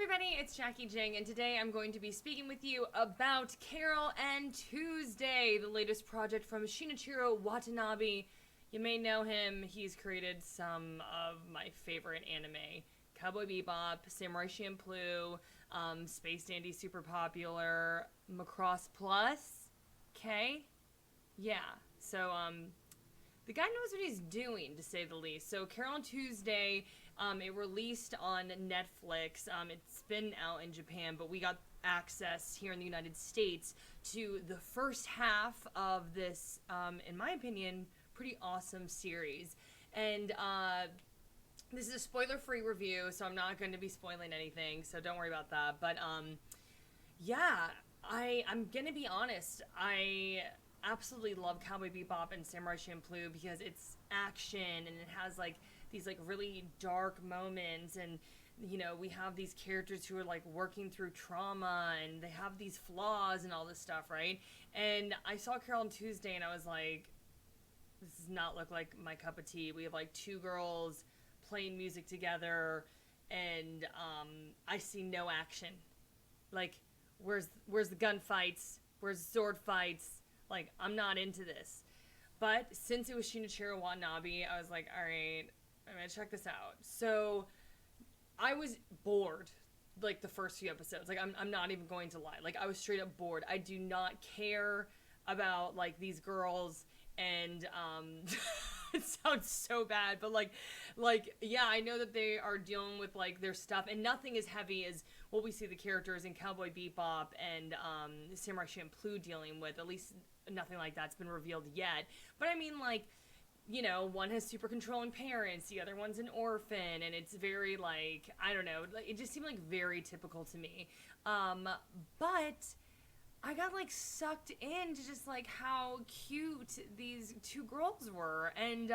everybody, it's Jackie Jing, and today I'm going to be speaking with you about Carole Tuesday, the latest project from Shinichiro Watanabe. You may know him, he's created some of my favorite anime. Cowboy Bebop, Samurai Champloo, Space Dandy super popular, Macross Plus, okay? Yeah, so, the guy knows what he's doing, to say the least. So Carole Tuesday, it released on Netflix. It's been out in Japan, but we got access here in the United States to the first half of this, in my opinion, pretty awesome series. And this is a spoiler-free review, so I'm not going to be spoiling anything, so don't worry about that. But yeah, I'm going to be honest. I absolutely love Cowboy Bebop and Samurai Champloo because it's action and it has like these like really dark moments, and you know, we have these characters who are like working through trauma and they have these flaws and all this stuff, right? And I saw Carole Tuesday and I was like, this does not look like my cup of tea. We have like two girls playing music together and I see no action. Like, where's the gunfights? Where's the sword fights? Like, I'm not into this. But since it was Shinichiro Watanabe, I was like, all right, I'm going to check this out. So I was bored, like, the first few episodes. Like, I'm not even going to lie. Like, I was straight up bored. I do not care about, like, these girls. And it sounds so bad, but like, yeah, I know that they are dealing with like their stuff, and nothing as heavy as what we see the characters in Cowboy Bebop and Samurai Champloo dealing with. At least nothing like that's been revealed yet. But I mean, like, you know, one has super controlling parents, the other one's an orphan, and it's very like, I don't know, it just seemed like very typical to me. But I got like sucked into just like how cute these two girls were, and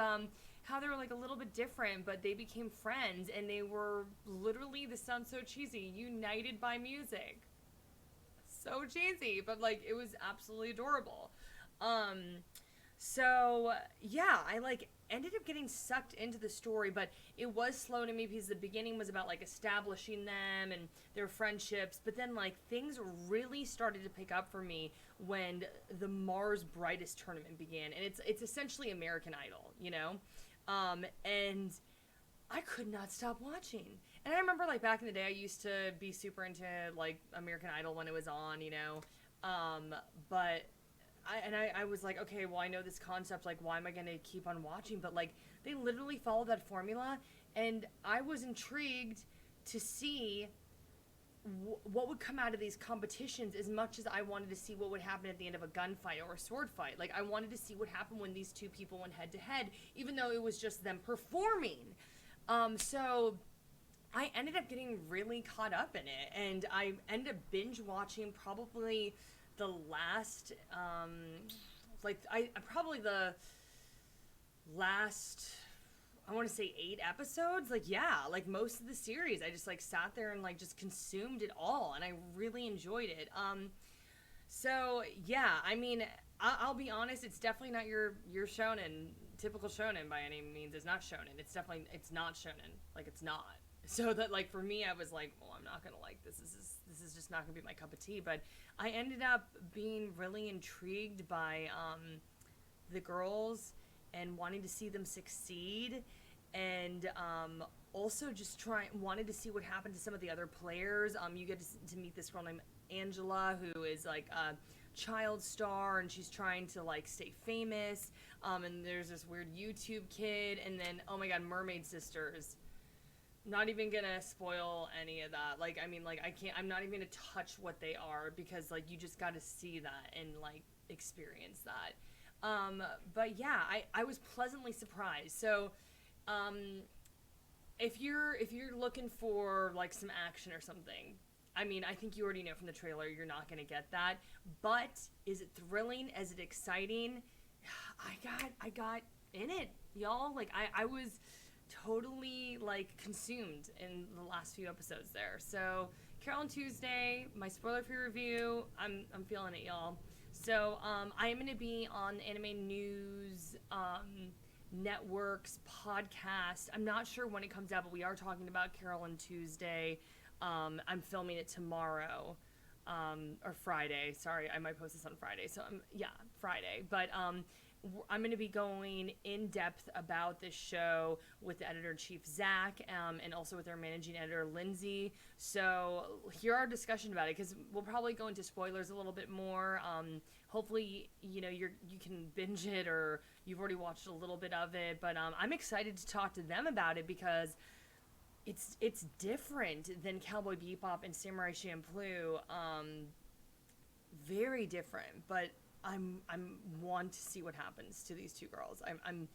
how they were like a little bit different, but they became friends, and they were literally, this sounds so cheesy, united by music. So cheesy, but like it was absolutely adorable. So yeah, I like ended up getting sucked into the story, but it was slow to me because the beginning was about like establishing them and their friendships, but then like things really started to pick up for me when the Mars Brightest tournament began, and it's essentially American Idol, you know, and I could not stop watching. And I remember like back in the day, I used to be super into like American Idol when it was on, you know, but I was like, okay, well, I know this concept, like, why am I going to keep on watching? But, like, they literally followed that formula, and I was intrigued to see what would come out of these competitions as much as I wanted to see what would happen at the end of a gunfight or a sword fight. Like, I wanted to see what happened when these two people went head-to-head, even though it was just them performing. So I ended up getting really caught up in it, and I ended up binge-watching probably the last probably the last, I want to say 8 episodes. Like, yeah, like most of the series I just like sat there and like just consumed it all, and I really enjoyed it. So yeah, I mean, I'll be honest, it's definitely not your shonen, typical shonen by any means. It's not shonen. It's not shonen. Like, it's not. So that, like, for me, I was like, well, I'm not gonna like this. This is just not gonna be my cup of tea. But I ended up being really intrigued by the girls and wanting to see them succeed, and also just wanted to see what happened to some of the other players. You get to meet this girl named Angela, who is like a child star, and she's trying to like stay famous. And there's this weird YouTube kid, and then, oh my god, Mermaid Sisters. Not even gonna spoil any of that. Like, I mean, like, I'm not even gonna touch what they are, because like you just gotta see that and like experience that. But yeah, I was pleasantly surprised. So if you're looking for like some action or something, I mean, I think you already know from the trailer you're not gonna get that. But is it thrilling? Is it exciting? I got in it, y'all. Like, I was totally like consumed in the last few episodes there. So Carole Tuesday, my spoiler-free review, I'm feeling it, y'all. So I am going to be on Anime News Network's podcast. I'm not sure when it comes out, but we are talking about Carole Tuesday. I'm filming it tomorrow, or Friday. Sorry, I might post this on Friday. So Friday. But I'm going to be going in depth about this show with the editor-in-chief, Zach, and also with our managing editor, Lindsay. So hear our discussion about it, because we'll probably go into spoilers a little bit more. Hopefully, you can binge it, or you've already watched a little bit of it. But I'm excited to talk to them about it, because it's different than Cowboy Bebop and Samurai Champloo. Very different, but I'm want to see what happens to these two girls. I'm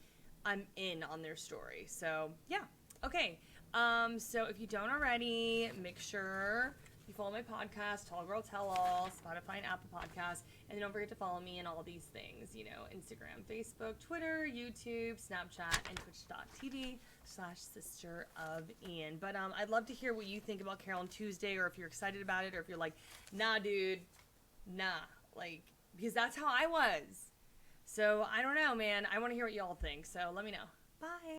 in on their story. So yeah, okay. So if you don't already, make sure you follow my podcast, Tall Girl Tell All, Spotify and Apple Podcasts, and then don't forget to follow me in all these things. Instagram, Facebook, Twitter, YouTube, Snapchat, and Twitch.tv/Sister of Ian. But I'd love to hear what you think about Carole Tuesday, or if you're excited about it, or if you're like, nah, dude, nah, because that's how I was. So I don't know, man. I want to hear what y'all think. So let me know. Bye.